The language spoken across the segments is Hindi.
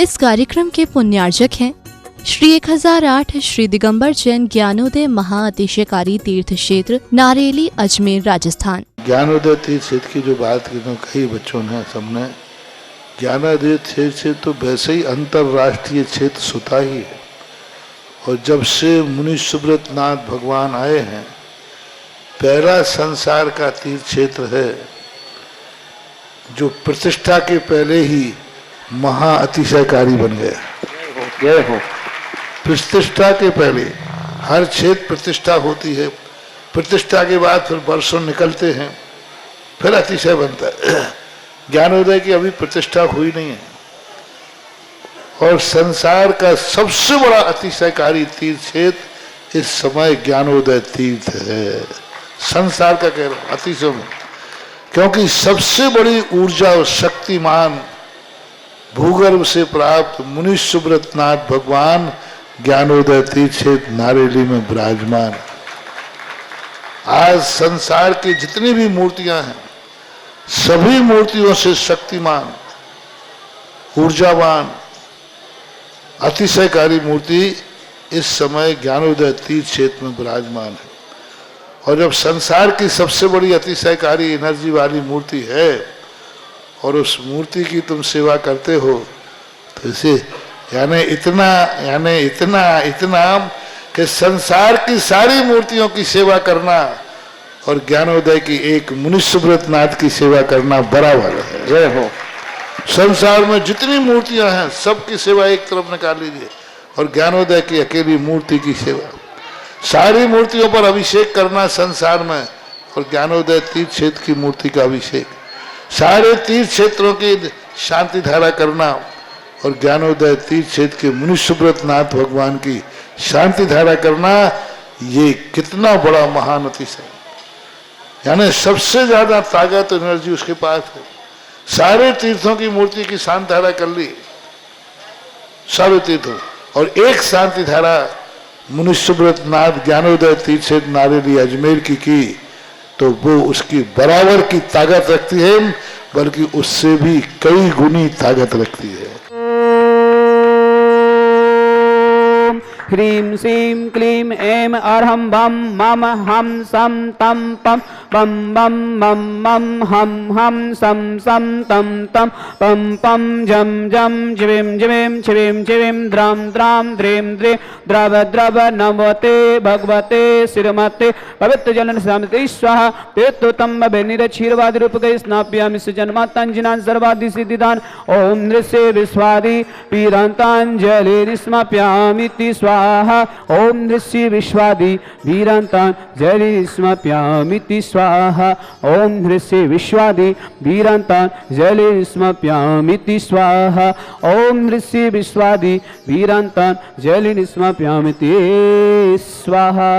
इस कार्यक्रम के पुण्यार्जक हैं श्री 1008 श्री दिगंबर जैन ज्ञानोदय महाअतिशयकारी तीर्थ क्षेत्र नारेली अजमेर राजस्थान। ज्ञानोदय तीर्थ क्षेत्र की जो बात की तो कई बच्चों ने सबने ज्ञानोदय तीर्थ क्षेत्र तो वैसे ही अंतर्राष्ट्रीय क्षेत्र सुता ही है। और जब से मुनि सुब्रत नाथ भगवान आए हैं, पहला संसार का तीर्थ क्षेत्र है जो प्रतिष्ठा के पहले ही महाअतिशयकारी बन गया। प्रतिष्ठा के पहले हर क्षेत्र प्रतिष्ठा होती है, प्रतिष्ठा के बाद फिर वर्षों निकलते हैं, फिर अतिशय बनता है। ज्ञानोदय की अभी प्रतिष्ठा हुई नहीं है। और संसार का सबसे बड़ा अतिशयकारी तीर्थ क्षेत्र इस समय ज्ञानोदय तीर्थ है। संसार का कह रहा हूं अतिशय में, क्योंकि सबसे बड़ी ऊर्जा और शक्तिमान भूगर्भ से प्राप्त मुनि सुब्रत नाथ भगवान ज्ञानोदय तीर्थ क्षेत्र नारेली में विराजमान। आज संसार की जितनी भी मूर्तियां हैं, सभी मूर्तियों से शक्तिमान, ऊर्जावान, अतिशयकारी मूर्ति इस समय ज्ञानोदय तीर्थ क्षेत्र में विराजमान है। और जब संसार की सबसे बड़ी अतिशयकारी एनर्जी वाली मूर्ति है और उस मूर्ति की तुम सेवा करते हो, तो इसे यानी इतना कि संसार की सारी मूर्तियों की सेवा करना और ज्ञानोदय की एक मुनि सुब्रत नाथ की सेवा करना बराबर है। जय हो। संसार में जितनी मूर्तियां हैं सबकी सेवा एक तरफ निकाल लीजिए और ज्ञानोदय की अकेली मूर्ति की सेवा। सारी मूर्तियों पर अभिषेक करना संसार में और ज्ञानोदय तीर्थ क्षेत्र की मूर्ति का अभिषेक, सारे तीर्थ क्षेत्रों की शांति धारा करना और ज्ञानोदय तीर्थ क्षेत्र के मुनि सुब्रत नाथ भगवान की शांति धारा करना, ये कितना बड़ा महान अतिशय। यानी सबसे ज्यादा ताकत एनर्जी उसके पास है। सारे तीर्थों की मूर्ति की शांति धारा कर ली, सारे तीर्थों, और एक शांति धारा मुनि सुब्रत नाथ ज्ञानोदय तीर्थ क्षेत्र नारेली अजमेर की तो वो उसकी बराबर की ताकत रखती है, बल्कि उससे भी कई गुनी ताकत रखती है। ह्रीं श्रीं क्लीं ऐं अर्हं बम मम हम सम तम पम बम बम मम मम हम हम सम सम तम तम पम पम जम जम जिवें जिवें छिवें छिवें द्रां द्रां द्रें द्रे द्रव द्रव नमोते भगवते श्रीमते पवित्र जलन सामते स्वाहा तीर्थोत्तम बेनिर क्षीरवादि रूप गए स्नाप्यामि सुजन्मातांजिनान् सर्वादि सिद्धिदान ओम नृस्य विश्वादि पीरांतांजलि स्माप्यामिति स्वाहा। ओम नृस्य विश्वादि वीरांतांजलि स्माप्यामिति स्वाहा। ओम नृस्य विश्वादि वीरांतांजलि स्माप्यामिति स्वाहा। ओम नृस्य विश्वादि वीरांतांजलि स्माप्यामिति स्वाहा।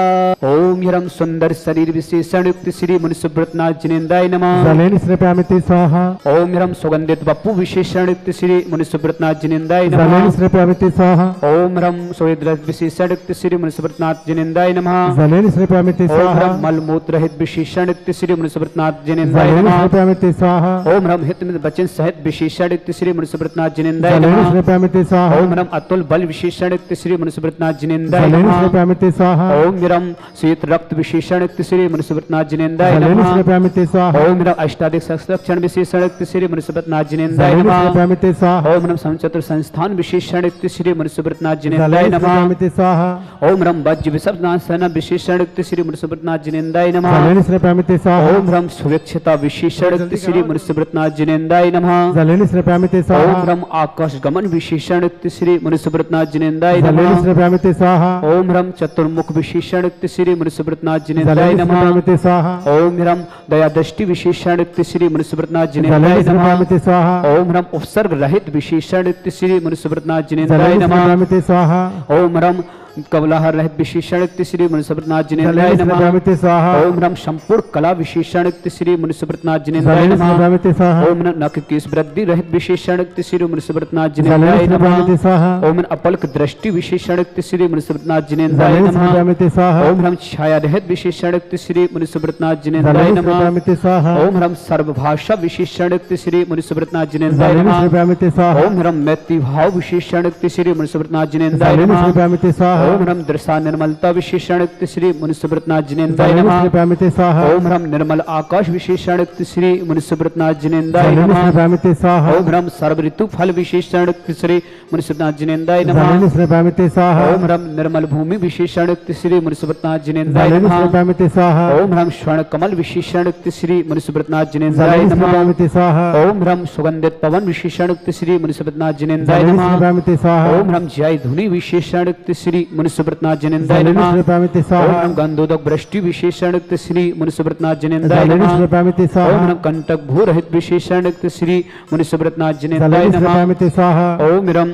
ओम हिरं सुंदर शरीर विशेषण युक्त श्री मुनि सुब्रत नाथ जिनेन्द्राय नमः। जलेन स्मृप्यामिति स्वाहा। ओम हिरं सुगंधित बप्पु विशेषण युक्त श्री मुनि सुब्रत नाथ जिनेन्द्राय नमः। जलेन स्मृप्यामिति स्वाहा। ओम हिरं सुवेद्र विशेषण युक्त श्री मुनि सुब्रत नाथ जिनेन्द्राय नमः। जलेन स्मृप्यामिति स्वाहा। ओम हिरं मलमूत्र रहित विशेषण युक्त श्री मुनि सुब्रत नाथ जिनेन्द्राय जलेन नमः। स्मृप्यामिति स्वाहा। ओम हिरं हित में वचन सहित विशेषण युक्त श्री मुनि सुब्रत नाथ जिनेन्द्राय जलेन नमः। स्मृप्यामिति स्वाहा। ओम हिरं अतुल बल विशेषण युक्त श्री मुनि सुब्रत नाथ जिनेन्द्राय जलेन नमः। स्मृप्यामिति स्वाहा। ओम हिरं श्वेत रक्त विशेषण युक्त श्री मुनि सुब्रत नाथ जिनेन्द्राय जलेन नमः। स्मृप्यामिति स्वाहा। ओम हिरं अष्टाधिक संरक्षण विशेषण युक्त श्री मुनि सुब्रत नाथ जिनेन्द्राय जलेन नमः। स्मृप्यामिति स्वाहा। ओम हिरं समचतुर संस्थान विशेषण युक्त श्री मुनि सुब्रत नाथ जिनेन्द्राय जलेन नमः। स्मृप्यामिति स्वाहा। ओम हिरं वज्र विशब्दनाशन विशेषण युक्त श्री मुनि सुब्रत नाथ जिनेन्द्राय नमः। जलेन स्मृप्यामिति स्वाहा। ओम हिरं सुवेक्षता विशेषण युक्त श्री मुनि सुब्रत नाथ जिनेन्द्राय नमः। जलेन स्मृप्यामिति स्वाहा। ओम हिरं आकाश गमन विशेषण युक्त श्री मुनि सुब्रत नाथ जिनेन्द्राय जलेन नमः। स्मृप्यामिति स्वाहा। ओम हिरं चतुर्मुख विशेषण युक्त श्री मुनि सुब्रत नाथ जिनेन्द्राय जलेन नमः। स्मृप्यामिति स्वाहा। ओम हिरं दया दृष्टि विशेषण युक्त श्री मुनि सुब्रत नाथ जिनेन्द्राय जलेन नमः। स्मृप्यामिति स्वाहा। ओम हिरं उपसर्ग रहित विशेषण युक्त श्री मुनि सुब्रत नाथ जिनेन्द्राय जलेन नमः। स्मृप्यामिति स्वाहा। ओम हिरं कमलाहार रहित विशेषण श्री मनुष्यनाथ जिनेन्द्राय जलेन नमः। श्रीभ्रामिते स्वाहा ओम ह्रम संपूर्ण कला विशेषण श्री मनुष्यनाथ जिनेन्द्राय जलेन नमः। श्रीभ्रामिते स्वाहा ओम नख केश वृद्धि रहित विशेषण श्री मनुष्यनाथ जलेन जिनेन्द्राय श्रीभ्रामिते नमः। स्वाहा ओम अपलक दृष्टि विशेषण श्री मनुष्यनाथ जिनेन्द्राय जलेन नमः। श्रीभ्रामिते स्वाहा ओम ह्रम छाया रहित विशेषण श्री मनुष्यनाथ जिनेन्द्राय जलेन नमः। श्रीभ्रामिते स्वाहा ओम ह्रम सर्वभाषा विशेषण श्री मनुष्यनाथ जिनेन्द्राय जलेन नमः। श्रीभ्रामिते स्वाहा ओम ह्रम मैत्री भाव विशेषण श्री मनुष्यनाथ जिनेन्द्राय जलेन नमः। श्रीभ्रामिते स्वाहा ओम ह्रम दृशा निर्मलता विशेषण श्री मनुष्यनाथ जिनेन्द्राय जलेन नमः। श्रीभ्रामिते स्वाहा ओम ह्रम निर्मल आकाश विशेषण श्री मनुष्यनाथ जिनेन्द्राय जलेन नमः। श्रीभ्रामिते स्वाहा ओम ह्रम सर्व ऋतु फल विशेषण श्री मनुष्यनाथ जिनेन्द्राय नमः। जलेन श्रीभ्रामिते स्वाहा ओम ह्रम निर्मल भूमि विशेषण श्री मनुष्यनाथ जिनेन्द्राय जलेन नमः। श्रीभ्रामिते स्वाहा ओम ह्रम स्वर्ण कमल विशेषण श्री मनुष्यनाथ जिनेन्द्राय जलेन नमः। श्रीभ्रामिते स्वाहा ओम ह्रम सुगंधित पवन विशेषण श्री मनुष्यनाथ जिनेन्द्राय जलेन नमः। श्रीभ्रामिते स्वाहा ओम ह्रम जय धुनि विशेषण श्री मनुष्यनाथ जिनेन्द्राय जलेन नमः। श्रीभ्रामिते ओम स्वाहा ह्रम गंधोदक वृष्टि विशेषण श्री मनुष्यनाथ जिनेन्द्राय जलेन नमः। श्रीभ्रामिते ओम स्वाहा ह्रम कंटक भू रहित विशेषण श्री मनुष्यनाथ जिनेन्द्राय जलेन नमः। श्रीभ्रामिते स्वाहा ओम ह्रम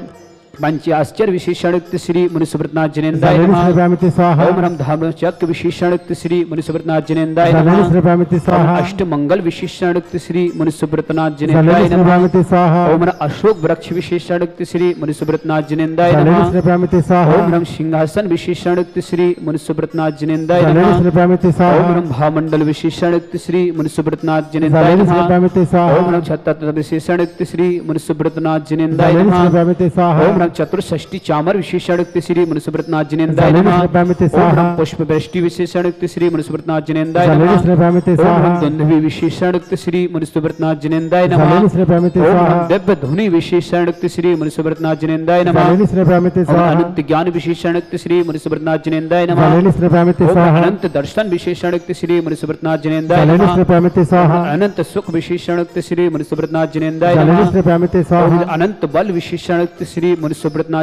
पंच आश्चर्य विशेषण श्री मनुष्यनाथ जिनेन्द्राय जलेन नमः। श्रीभ्रामिते स्वाहा ओम ह्रम धर्म चक्र विशेषण श्री मनुष्यनाथ जिनेन्द्राय जलेन नमः। श्रीभ्रामिते ओम स्वाहा अष्ट मंगल विशेषण श्री मनुष्यनाथ जलेन जिनेन्द्राय नमः। श्रीभ्रामिते स्वाहा ओम ह्रम अशोक वृक्ष विशेषण श्री मनुष्यनाथ जिनेन्द्राय जलेन नमः। श्रीभ्रामिते स्वाहा ओम ह्रम सिंहासन विशेषण श्री मनुष्यनाथ जिनेन्द्राय जलेन नमः। श्रीभ्रामिते ओम स्वाहा ह्रम भामंडल विशेषण श्री मनुष्यनाथ जिनेन्द्राय जलेन नमः। श्रीभ्रामिते स्वाहा ओम ह्रम छत्र विशेषण श्री मनुष्यनाथ जिनेन्द्राय जलेन नमः। श्रीभ्रामिते स्वाहा ओम ह्रम चतुर्षष्टि चामर विशेषण श्री मनुष्यनाथ जिनेन्द्राय जलेन नमः। श्रीभ्रामिते ओम स्वाहा ह्रम पुष्प वृष्टि विशेषण श्री मनुष्यनाथ जिनेन्द्राय जलेन नमः। श्रीभ्रामिते ओम स्वाहा ह्रम दुंदुभि विशेषण श्री मनुष्यनाथ जिनेन्द्राय नमः। जलेन श्रीभ्रामिते ओम स्वाहा ह्रम दिव्य धुनि विशेषण श्री मनुष्यनाथ जिनेन्द्राय नमः। जलेन श्रीभ्रामिते ओम स्वाहा अनंत ज्ञान विशेषण श्री मनुष्यनाथ जिनेन्द्राय नमः। जलेन श्रीभ्रामिते ओम स्वाहा अनंत दर्शन विशेषण श्री मनुष्यनाथ जिनेन्द्राय जलेन नमः। श्रीभ्रामिते स्वाहा अनंत सुख विशेषण श्री मनुष्यनाथ जिनेन्द्राय जलेन नमः। श्रीभ्रामिते ओम स्वाहा अनंत बल विशेषण श्री मनुष्यनाथ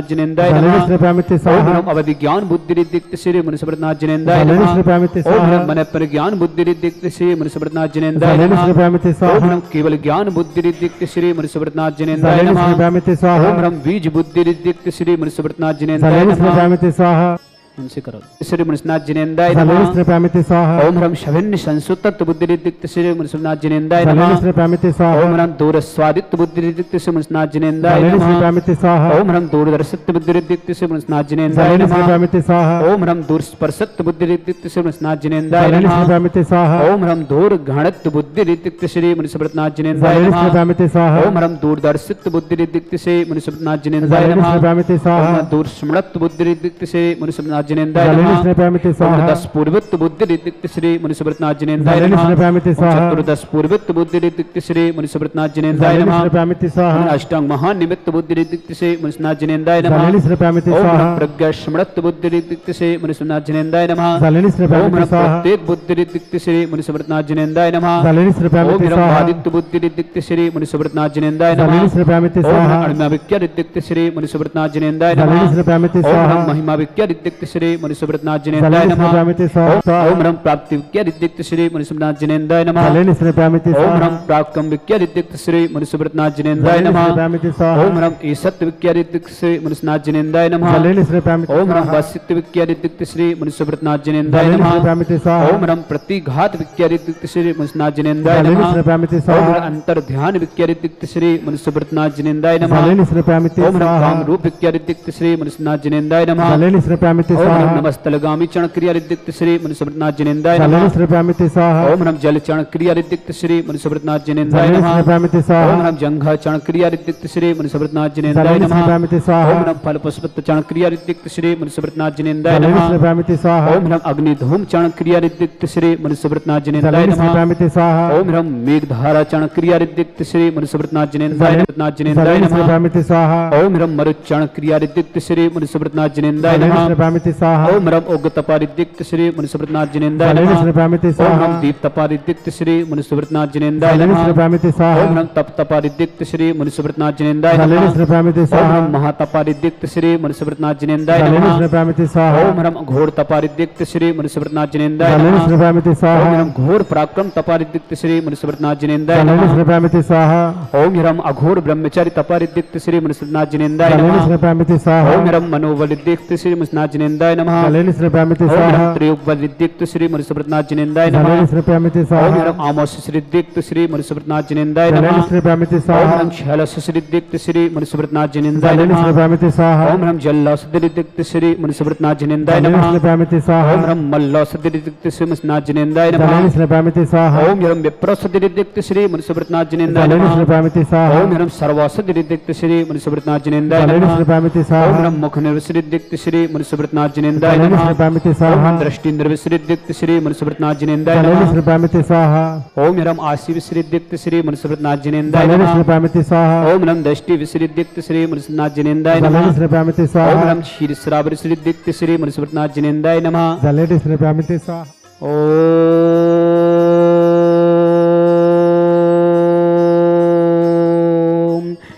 जिनेन्द्राय जलेन नमः। श्रीभ्रामिते ओम स्वाहा ह्रम अवधि ज्ञान बुद्धि रिद्धिक्त श्री मनुष्यनाथ जिनेन्द्राय जलेन नमः। श्रीभ्रामिते ओम स्वाहा ह्रम मन पर ज्ञान बुद्धि रिद्धिक्त श्री मनुष्यनाथ जिनेन्द्राय जलेन नमः। श्रीभ्रामिते ओम स्वाहा ह्रम केवल ज्ञान बुद्धि रिद्धिक्त श्री मनुष्यनाथ जिनेन्द्राय जलेन नमः। श्रीभ्रामिते स्वाहा ओम ह्रम बीज बुद्धि रिद्धिक्त श्री मनुष्यनाथ जिनेन्द्राय जलेन नमः। श्रीभ्रामिते स्वाहा उनसे करो श्री मनुष्यनाथ जिनेन्द्राय जलेन नमः। श्रीभ्रामिते स्वाहा ओम ह्रम शविन्य संसुतत्व बुद्धि रिद्धिक्त श्री मनुष्यनाथ जिनेन्द्राय जलेन नमः। श्रीभ्रामिते ओम स्वाहा ह्रम दूर स्वादित्व बुद्धि रिद्धिक्त श्री मनुष्यनाथ जिनेन्द्राय जलेन नमः। श्रीभ्रामिते स्वाहा ओम ह्रम दूरदर्शित्व बुद्धि रिद्धिक्त श्री मनुष्यनाथ जिनेन्द्राय जलेन नमः। श्रीभ्रामिते स्वाहा ओम ह्रम दूर स्पर्शत्व बुद्धि रिद्धिक्त श्री मनुष्यनाथ जिनेन्द्राय जलेन नमः। श्रीभ्रामिते स्वाहा ओम ह्रम दूर घणत्व बुद्धि रिद्धिक्त श्री मनुष्यनाथ जिनेन्द्राय जलेन नमः। श्रीभ्रामिते स्वाहा ओम ह्रम दूरदर्शित्व बुद्धि रिद्धिक्त श्री मनुष्यनाथ जिनेन्द्राय जलेन नमः। श्रीभ्रामिते ओम स्वाहा ह्रम दूर स्मृत बुद्धि रिद्धिक्त श्री मनुष्यनाथ जिनेन्द्राय जलेन नमः। श्रीभ्रामिते ओम स्वाहा दस पूर्वत्व बुद्धि रिद्धिक्त श्री मनुष्यनाथ जिनेन्द्राय जलेन नमः। श्रीभ्रामिते ओम स्वाहा चतुर्दश पूर्वत्व बुद्धि रिद्धिक्त श्री मनुष्यनाथ जिनेन्द्राय जलेन नमः। श्रीभ्रामिते ओम स्वाहा अष्टांग महान निमित्त बुद्धि रिद्धिक्त श्री मनुष्यनाथ जिनेन्द्राय नमः। जलेन श्रीभ्रामिते ओम स्वाहा ह्रम प्रज्ञा स्मृत बुद्धि रिद्धिक्त श्री मनुष्यनाथ जिनेन्द्राय नमः। जलेन ओम श्रीभ्रामिते ह्रम स्वाहा प्रत्येक बुद्धि रिद्धिक्त श्री मनुष्यनाथ जिनेन्द्राय नमः। जलेन ओम श्रीभ्रामिते ह्रम स्वाहा आदित्य बुद्धि रिद्धिक्त श्री मनुष्यनाथ जिनेन्द्राय जलेन नमः। श्रीभ्रामिते ओम स्वाहा ह्रम अणिमाविक्य रिद्धिक्त श्री मनुष्यनाथ जिनेन्द्राय जलेन नमः। श्रीभ्रामिते ओम स्वाहा ह्रम महिमाविक्य रिद्धिक्त श्री मनुष्यनाथ जिनेन्द्राय जलेन नमः। श्रीभ्रामिते स्वाहा ओम ह्रम प्राप्ति विक्य रिद्धिक्त श्री मनुष्यनाथ जिनेन्द्राय नमः। जलेन श्रीभ्रामिते ओम स्वाहा ह्रम प्राकम विक्य रिद्धिक्त श्री मनुष्यनाथ जिनेन्द्राय जलेन नमः। श्रीभ्रामिते स्वाहा ओम ह्रम ईसत विक्य रिद्धिक्त श्री मनुष्यनाथ जिनेन्द्राय नमः। जलेन श्रीभ्रामिते ओम ह्रम स्वाहा वसित्व विक्य रिद्धिक्त श्री मनुष्यनाथ जिनेन्द्राय जलेन नमः। श्रीभ्रामिते स्वाहा ओम ह्रम प्रतिघात विक्य रिद्धिक्त श्री मनुष्यनाथ जिनेन्द्राय जलेन नमः। श्रीभ्रामिते ओम स्वाहा ह्रम अंतर ध्यान विक्य रिद्धिक्त श्री मनुष्यनाथ जिनेन्द्राय नमः। जलेन श्रीभ्रामिते ओम ह्रम स्वाहा काम रूप विक्य रिद्धिक्त श्री मनुष्यनाथ जिनेन्द्राय नमः। जलेन श्रीभ्रामिते ओम ह्रम स्वाहा नमस्तलगामी चरण क्रिया रिद्धिक्त श्री मनुष्यनाथ जिनेन्द्राय जलेन नमः। श्रीभ्रामिते स्वाहा ओम ह्रम जल चरण क्रिया रिद्धिक्त श्री मनुष्यनाथ जिनेन्द्राय जलेन नमः। श्रीभ्रामिते ओम स्वाहा ह्रम जंघा चरण क्रिया रिद्धिक्त श्री मनुष्यनाथ जिनेन्द्राय जलेन नमः। श्रीभ्रामिते ओम स्वाहा ह्रम फल पुष्प चरण क्रिया रिद्धिक्त श्री मनुष्यनाथ जिनेन्द्राय जलेन नमः। श्रीभ्रामिते स्वाहा ओम ह्रम अग्नि धूम चरण क्रिया रिद्धिक्त श्री मनुष्यनाथ जिनेन्द्राय जलेन नमः। श्रीभ्रामिते स्वाहा ओम ह्रम मेघधारा चरण क्रिया रिद्धिक्त श्री मनुष्यनाथ जिनेन्द्राय जिनेन्द्राय जलेन नमः। श्रीभ्रामिते स्वाहा ओम ह्रम मरुत चरण क्रिया रिद्धिक्त श्री मनुष्यनाथ जिनेन्द्राय जलेन नमः। श्रीभ्रामिते स्वाहा ओम ह्रम उग्र तपा रिद्धिक्त श्री मनुष्यनाथ जिनेन्द्राय जलेन नमः। श्रीभ्रामिते ओम स्वाहा ह्रम दीप तपा रिद्धिक्त श्री मनुष्यनाथ जिनेन्द्राय जलेन नमः। श्रीभ्रामिते ओम स्वाहा ह्रम तप तपा रिद्धिक्त श्री मनुष्यनाथ जिनेन्द्राय जलेन नमः। श्रीभ्रामिते ओम स्वाहा ह्रम महातपा रिद्धिक्त श्री मनुष्यनाथ जिनेन्द्राय जलेन नमः। श्रीभ्रामिते स्वाहा ओम ह्रम घोर तपा रिद्धिक्त श्री मनुष्यनाथ जिनेन्द्राय जलेन नमः। श्रीभ्रामिते ओम स्वाहा ह्रम घोर पराक्रम तपा रिद्धिक्त श्री मनुष्यनाथ जिनेन्द्राय जलेन नमः। श्रीभ्रामिते स्वाहा ओम ह्रम अघोर ब्रह्मचारी तपा रिद्धिक्त श्री मनुष्यनाथ जिनेन्द्राय जलेन नमः। श्रीभ्रामिते स्वाहा ओम ह्रम मनोबल रिद्धिक्त श्री मनुष्यनाथ जिनेन्द्राय जिनेन्द्राय नमः। जलेन स्नपयामिति ओम स्वाहा ह्रम त्रियुगवद्विद्युक्त श्री मनुष्यव्रतनाथ जिनेन्द्राय जलेन नमः। स्नपयामिति ओम स्वाहा ह्रम आमोस श्रीद्युक्त श्री मनुष्यव्रतनाथ जिनेन्द्राय जलेन नमः। स्नपयामिति ओम स्वाहा ह्रम शैलस श्रीद्युक्त श्री मनुष्यव्रतनाथ जिनेन्द्राय जलेन नमः। स्नपयामिति स्वाहा ओम ह्रम जल्लौषधिरिक्त श्री मनुष्यव्रतनाथ जिनेन्द्राय जलेन नमः। स्नपयामिति स्वाहा ओम ह्रम मल्लौषधिरिक्त श्री मनुष्यनाथ जिनेन्द्राय जलेन नमः। स्नपयामिति स्वाहा ओम ह्रम विप्रौषधिरिक्त श्री मनुष्यव्रतनाथ जिनेन्द्राय जलेन नमः। स्नपयामिति स्वाहा ओम ह्रम सर्वौषधिरिक्त श्री मनुष्यव्रतनाथ जिनेन्द्राय जलेन नमः। स्नपयामिति ओम स्वाहा ह्रम मुख निर्विसृदिक्त श्री मनुष्यव्रतनाथ जिनेन्द्राय जलेन नमः। स्नपयामिति ओम स्वाहा ह्रम दृष्टि निर्विसृदिक्त श्री मनुष्यव्रतनाथ जिनेन्द्राय जलेन नमः। स्नपयामिति स्वाहा ओम ह्रम आशी विसृदिक्त श्री मनुष्यव्रतनाथ जिनेन्द्राय जलेन नमः। स्नपयामिति स्वाहा ओम ह्रम दृष्टि विसृदिक्त श्री मनुष्यनाथ जिनेन्द्राय जलेन नमः। स्नपयामिति ओम स्वाहा ह्रम क्षीरश्राव विसृदिक्त श्री मनुष्यव्रतनाथ जिनेन्द्राय नमः। जलेन स्नपयामिति स्वाहा ओम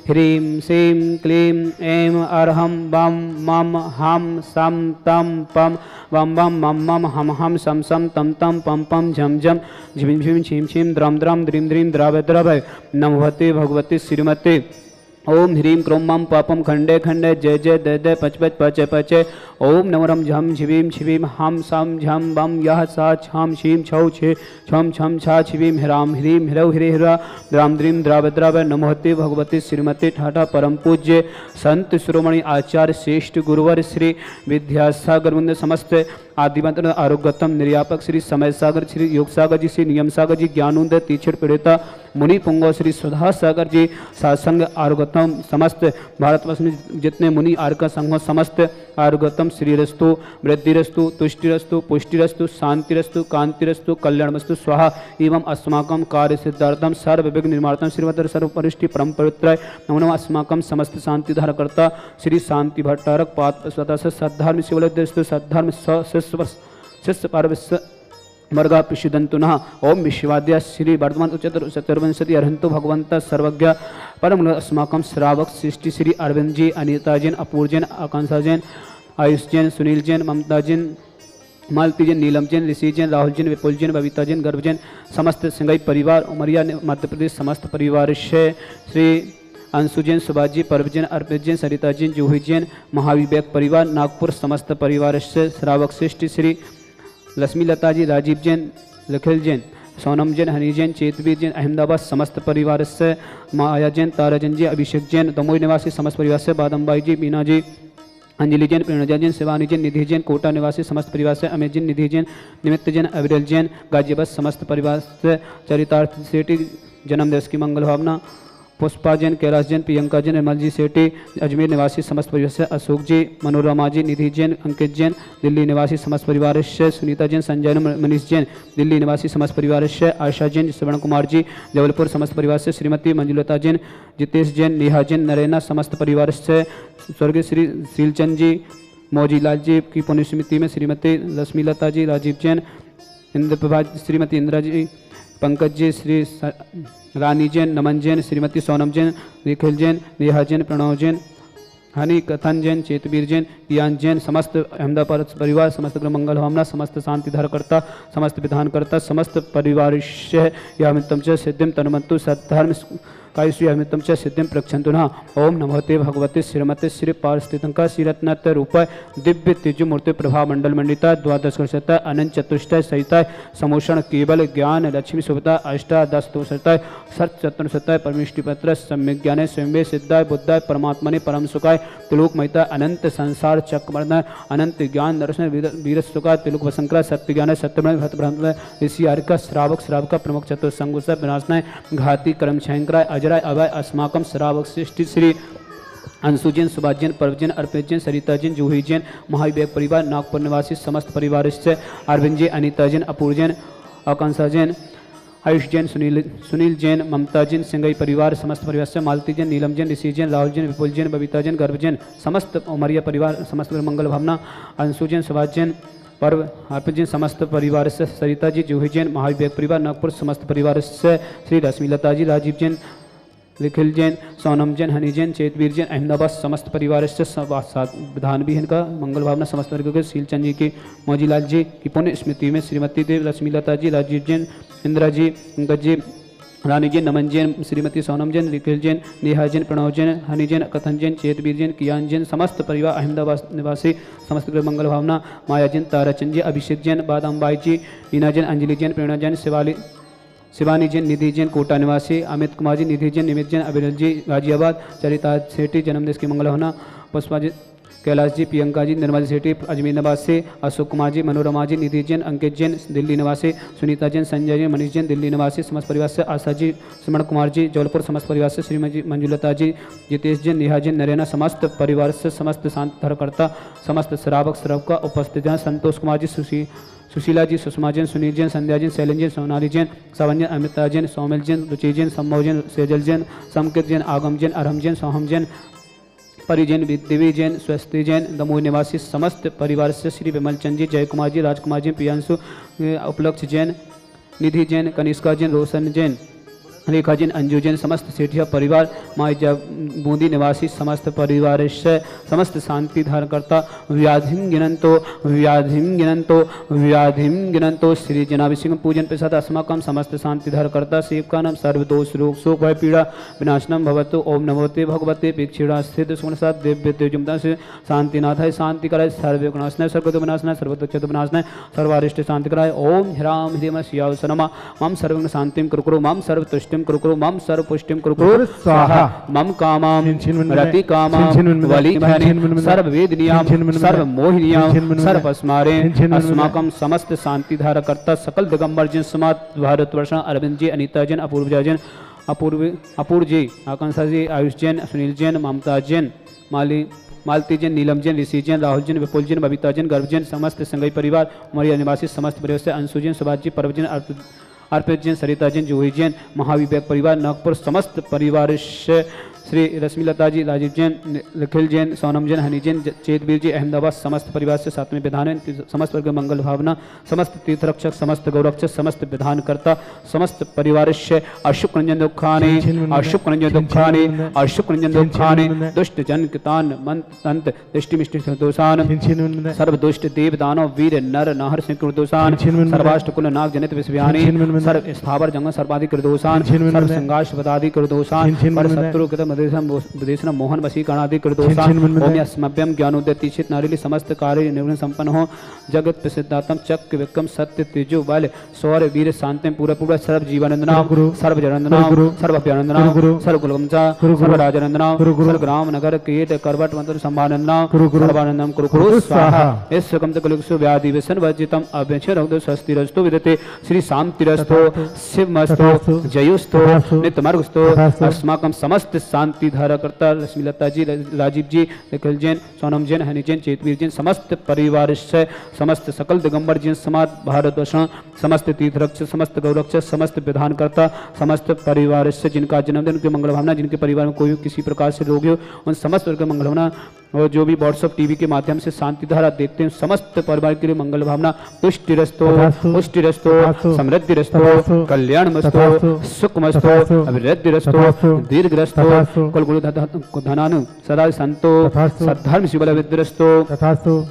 ह्रीं श्रीं क्लीं ऐं अर्हं बम मम हम सम तम पम वम वम मम मम हम हम सम सम तम तम पम पम झम झम झिम झिम छीम छीम द्रम द्रम द्रीं द्रीं द्रव द्रव नमोते भगवती श्रीमते। ओम ह्रीं क्रोम मम पापम खंडे खंडे जय जय दय दय पच पच पचे पचे। ओम नमरम झम झिवीम छिवीम हम सम झम बम यह सा छम छीम छौ छे छम छम छा छिवीम ह्राम ह्रीं ह्रौ ह्रे ह्रा द्राम द्रीम द्राव द्राव नमोते भगवती श्रीमती ठाठा परम पूज्य संत शिरोमणि आचार्य श्रेष्ठ गुरुवर श्री विद्यासागर वृंद समस्त आदिवंत आरोग्यतम निर्यापक श्री समय सागर श्री योग सागर जी श्री नियम सागर जी ज्ञानोद तीक्षण पीड़िता मुनि पुंगव श्री सुधा सागर जी सात्संग आरोग्यतम समस्त भारतवर्ष में जितने मुनि आर्क संघों समस्त आरोग्यतम श्रीरस्तु वृद्धिरस्तु तुष्टिरस्तु पुष्टिरस्तु शांतिरस्तु कांतिरस्तु कल्याणमस्तु स्वाहा एवं अस्माकं कार्य सिद्धार्थम सर्व विघ्न निर्मार्थम श्रीमद् सर्वपरिष्टि परम पवित्राय नमो नमः। अस्माकं समस्त शांति धारकर्ता श्री शांति भट्टारक पाद स्वतः सद्धर्म शिवलद्यस्तु सद्धर्म शिष्य पार्वश्य मर्गा पिशिदंतु नः। ओम विश्वाद्या श्री वर्धमान उच्चतर चतुर्विंशति अरहंतो भगवंत सर्वज्ञ परम अस्माकं श्रावक सृष्टि श्री अरविंद जी अनिता जैन अपूर्व जैन आकांक्षा जैन आयुष जैन सुनील जैन ममता जैन मालती जैन नीलम जैन ऋषि जैन राहुल जैन विपुल जैन बबीता जैन गर्भ जैन समस्त सिंगई परिवार उमरिया मध्य प्रदेश समस्त परिवार श्री अंशु जैन सुभाष जी पर्व जैन अर्पित जैन सरिता जैन जूही जैन महाविवेक परिवार नागपुर समस्त परिवार श्रावक सृष्टि श्री लक्ष्मी लता जी राजीव जैन लखिल जैन सोनम जैन हनी जैन चेतवीर जैन अहमदाबाद समस्त परिवार से माया जैन तारा जैन जी अभिषेक जैन दमोई निवासी समस्त परिवार से बादमबाई जी बीना जी अंजलि जैन प्रेरणा जैन शिवानी जैन निधि जैन कोटा निवासी समस्त परिवार से अमित जैन निधि जैन निमित्त जैन अविरल जैन गाजियाबाद समस्त परिवार से चरितार्थ सेठी जन्मदिवस की मंगल भावना पुष्पा जैन कैलाश जैन प्रियंका जैन निर्मल जी सेठी अजमेर निवासी समस्त परिवार से अशोक जी मनोरमा जी निधि जैन अंकित जैन दिल्ली निवासी समस्त परिवार से सुनीता जैन संजय मनीष जैन दिल्ली निवासी समस्त परिवार से आशा जैन श्रवण कुमार जी जबलपुर समस्त परिवार से श्रीमती मंजुलता जैन जितेश जैन नेहा जैन नरेना समस्त परिवार से स्वर्गीय श्री सीलचंद जी मौजी लाल जी की पुण्य स्मृति में श्रीमती लक्ष्मी लता जी राजीव जैन इंद्र प्रभा श्रीमती इंदिरा जी पंकज जी श्री रानी जैन नमन जैन श्रीमती सोनम जैन निखिल जैन नेहा जैन प्रणव जैन हनी कथन जैन चेतवीर जैन पियान जैन समस्त अहमदाबाद परिवार समस्त मंगल भावना समस्त शांति धारकर्ता समस्त विधानकर्ता समस्त परिवार यह मित्रम च सिद्धिम तनुमंतु सद्धर्म कायश्री अमितम च सिद्धिम प्रक्षंतु नः। ओम नमोते भगवते श्रीमते श्री पारस्थितंका श्रीरत्नत रूप दिव्य तेजो मूर्ति प्रभा मंडल मंडिता द्वादश वर्षता अनंत चतुष्टय सहिता समोषण केवल ज्ञान लक्ष्मी सुभता अष्टादश दोषताय सत चतुर्शताय परमिष्टि पत्र सम्यक ज्ञाने स्वयं सिद्धाय बुद्धाय परमात्मने परम सुखाय तिलोक महिता अनंत संसार चक्रवर्णय अनंत ज्ञान दर्शन वीर सुखा तिलोक वसंकरा सत्य ज्ञान सत्यमय भक्त ब्रह्म ऋषि आर्का श्रावक श्रावका प्रमुख चतुर्संगुष विनाशनाय घाती कर्म छयंकराय अजराय अभय अस्माकम श्रावक सृष्टि श्री अंशु जैन सुभाष जैन पर्व जैन अर्पित जैन सरिता जैन जूही जैन महाविवेक परिवार नागपुर निवासी समस्त परिवार से अरविंद जैन अनिता जैन अपूर्व जैन आकांक्षा जैन आयुष जैन सुनील जैन ममता जैन सिंगई परिवार समस्त परिवार से मालती जैन नीलम जैन ऋषि जैन राहुल जैन विपुल जैन बबीता जैन गर्भ जैन समस्त उमरिया परिवार समस्त मंगल भावना अंशु जैन सुभाष जैन पर्व अर्पित जैन समस्त परिवार से सरिता जी जूही जैन महाविवेक परिवार नागपुर समस्त परिवार से श्री रश्मि लता जी राजीव जैन निखिल जैन सोनम जैन हनी जैन चेतवीर जैन अहमदाबाद समस्त परिवार से विधान भी इनका मंगल भावना समस्त वर्ग के सीलचंद जी की मौजी लाल जी की पुण्य स्मृति में श्रीमती देव लक्ष्मी लता जी राजीव जैन इंदिरा जी अंकज जी रानी जैन, नमन जैन, श्रीमती सोनम जैन, निखिल जैन, नेहा जैन, प्रणव जैन, हनी जैन, कथन जैन, चेतवीर जैन, कियान जैन, समस्त परिवार अहमदाबाद निवासी, समस्त ग्रह मंगल भावना, माया जैन, ताराचंद जी, अभिषेक जैन, बादामबाई जी, ईना जैन, अंजलि जैन, प्रेरणा जैन, शिवानी जैन, निधि जैन, कोटा निवासी, अमित कुमार जी, निधि जैन, निमित जैन, अभिनव जी, गाजियाबाद, चरिता सेठी, जन्मदिन की मंगल भावना, पुष्पा जी, कैलाश जी, प्रियंका जी, निर्मल सेठी, अजमेर निवासी, अशोक कुमार जी, मनोरमा जी, निधि जैन, अंकित जैन, दिल्ली निवासी, सुनीता जैन, संजय जैन, मनीष जैन, दिल्ली निवासी, समस्त परिवार से आशा जी, सुमन कुमार जी, जबलपुर, समस्त परिवार से श्रीमती मंजुलता जी, जितेश जैन, नेहा जैन, नरेना, समस्त परिवार से, समस्त शांति धरकर्ता, समस्त श्रावक श्रवका उपस्थित हैं, संतोष कुमार जी, सुशीला जी, सुषमा जैन, सुनील जैन, संध्या जैन, शैलन जैन, सोनाली जैन, सवन जैन, अमिता जैन, सौमिल जैन, रुचि जैन, सम्भव जैन, सेजल जैन, समकित जैन, आगम जैन, अरहम जैन, सोहम जैन, परिजन, दिव्य जैन, स्वस्ति जैन, दमोह निवासी, समस्त परिवार से श्री विमल चंद जी, जय कुमार जी, राजकुमार जी, प्रियांशु, उपलक्ष जैन, निधि जैन, कनिष्का जैन, रोशन जैन, रेखा जैन, अंजू जैन, समस्त सेठिया परिवार, माई बूंदी निवासी, समस्त परिवार से, समस्त शांति धारणकर्ता, व्याधिम गिनंतो श्री जनाभिषेकम पूजन प्रसाद अस्माकम समस्त शांति धारणकर्ता, सेवकानम सर्वदोष रोग शोक भय पीड़ा विनाशनम भवतु। ओम नमोते भगवते पीक्षिणा स्थित सुमनसाद दिव्य तेजुमता से शांतिनाथाय शांति कराय, सर्वविघ्नाशनाय सर्वदो विनाशनाय सर्वदुःखद विनाशनाय सर्वारिष्ट शांति कराय। ओम ह्राम ह्रीम शिवाय सनमा मम सर्वविघ्न शांतिम कुरु मम सर्वतुष्टिम कुरु मम सर्वपुष्टिम कुरु स्वाहा। मम कामाम रति कामाम वलीधने सर्ववेदनियाम सर्वमोहिनियाम सर्वस्मारे अस्माकं समस्त शांति धारकर्ता सकल दिगंबर जन समाज भारतवर्ष अरविंद जी, अनीता जैन, अपूर्व जैन, अपूर्व जी, आकांक्षा जी, आयुष जैन, सुनील जैन, ममता जैन, मालती जैन, नीलम जैन, ऋषि जैन, राहुल जैन, विपुल जैन, बबीता जैन, गर्भ जैन, समस्त संगई परिवार, उमरिया निवासी समस्त परिवार से अंशु जैन, सुभाष जी, पर्व जैन, अर्पित जैन, सरिता जैन, जूही जैन, महाविवेक परिवार नागपुर, समस्त परिवार से श्री रश्मिलता जी, राजीव जैन, निखिल जैन, सोनम जैन, हनी जैन, चेतवीर जी, अहमदाबाद, समस्त परिवार से सातवें विधान, समस्त वर्ग मंगल भावना, समस्त तीर्थरक्षक, समस्त गौरक्षक, समस्त विधानकर्ता, समस्त परिवार से अशुक रंजन दुखाने, अशुक रंजन दुखाने, अशुक रंजन दुखाने, दुष्ट जन कितान मंत दृष्टि मिष्टि दोषान, सर्व दुष्ट देव दानव वीर नर नाहर सिंह दोषान, सर्वाष्ट कुल नाग जनित विश्वयानी, सर्व स्थावर जंग सर्वाधिक दोषान, सर्व संघाष पदादि दोषान, पर शत्रु कृत विदेशन मोहन वशी कर्णादि कृदोषान। ओम यस्मभ्यम ज्ञानोदयतिशित नारिली समस्त कार्य निर्गुण संपन्न हो, जगत प्रसिद्धात्म चक्र विक्रम सत्य तेजो बल शौर्य वीर शांति पूरा सर्व जीवानंदनाम, सर्व जनानंदनाम, सर्व अभ्यानंदनाम, सर्व कुलगमचा, सर्व राजानंदनाम, सर्व ग्राम नगर कीट करवट मंत्र संभानंदनाम, सर्वानंदम कुरु स्वाहा। इस सुगमत कलुषु व्याधि व्यसन वर्जितम अभ्यक्षर स्वस्तिरस्तु विदते श्री शांतिरस्तो शिवमस्तो जयुस्तो नित्यमार्गस्तो अस्माकं समस्त शांति धाराकर्ता रश्मिलता जी, राजीव जी, निखिल जैन, सोनम जैन, हनी जैन, चेतवीर जैन, समस्त परिवार से समस्त सकल दिगंबर जैन समाज भारतवर्ष समस्त तीर्थरक्षक, समस्त गौरक्षक, समस्त विधानकर्ता, समस्त परिवार से जिनका जन्मदिन, उनके मंगल भावना, जिनके परिवार में कोई भी किसी प्रकार से रोगी हो उन समस्त के मंगल भावना, और जो भी व्हाट्सअप टीवी के माध्यम से शांति धारा देखते हैं समस्त परिवार के लिए मंगल भावना, तुष्टिरस्तो पुष्टिरस्तो समृद्धिरस्तो कल्याणमस्तो सुखमस्तो अभिवृद्धिरस्तो दीर्घरस्तो कुलगुरु धनानु सदा संतो सद्धर्म शिवल विद्रस्तो।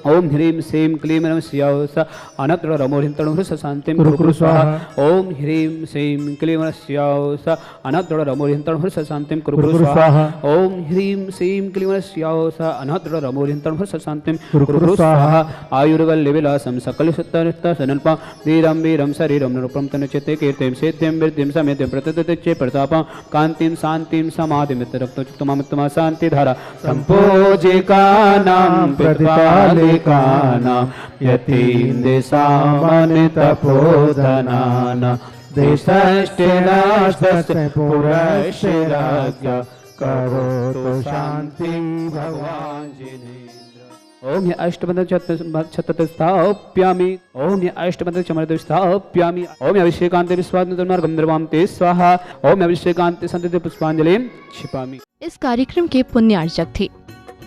ओम ह्रीम सेम क्लीम नमः शिवाय स अनत्र रमोहिंतण हृ शांतिम कुरु स्वाहा। ओम ह्रीम सेम क्लीम नमः शिवाय स अनत्र रमोहिंतण हृ शांतिम कुरु स्वाहा। ओम ह्रीम सेम क्लीम नमः शिवाय स अनत्र रमोहिंतण हृ शांतिम कुरु स्वाहा। आयुर्वल्ल्य विलासम सकल सत्तरता सनल्पा धीरम वीरम शरीरम नृपम तनुचते कीर्तिम सेत्यम वृद्धिम समेत्यम प्रततते प्रतापम कांतिम शांतिम समाधिम रक्तोत्तमा शांति धारा संपूजिकानां प्रतिपालिकानां यतीन्द्र सामान्य तपोधनानां देशष्टिराष्ट्रस्य पुरस्शिराज्ञा करोतु शांति भगवान जिनेन्द्र। ओम अष्टबंध छतस्थाप्यामि, ओम अष्टबंध चमरद स्थाप्यामि, ओम अभिषेकांत विश्वात्मर्गम निर्वाम ते स्वाहा, ओम अभिषेकांत संतति पुष्पांजलिं क्षिपामि। इस कार्यक्रम के पुण्यार्चक थे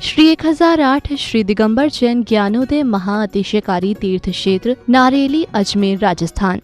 श्री 1008 श्री दिगंबर जैन ज्ञानोदय महाअतिशयकारी तीर्थ क्षेत्र नारेली, अजमेर, राजस्थान।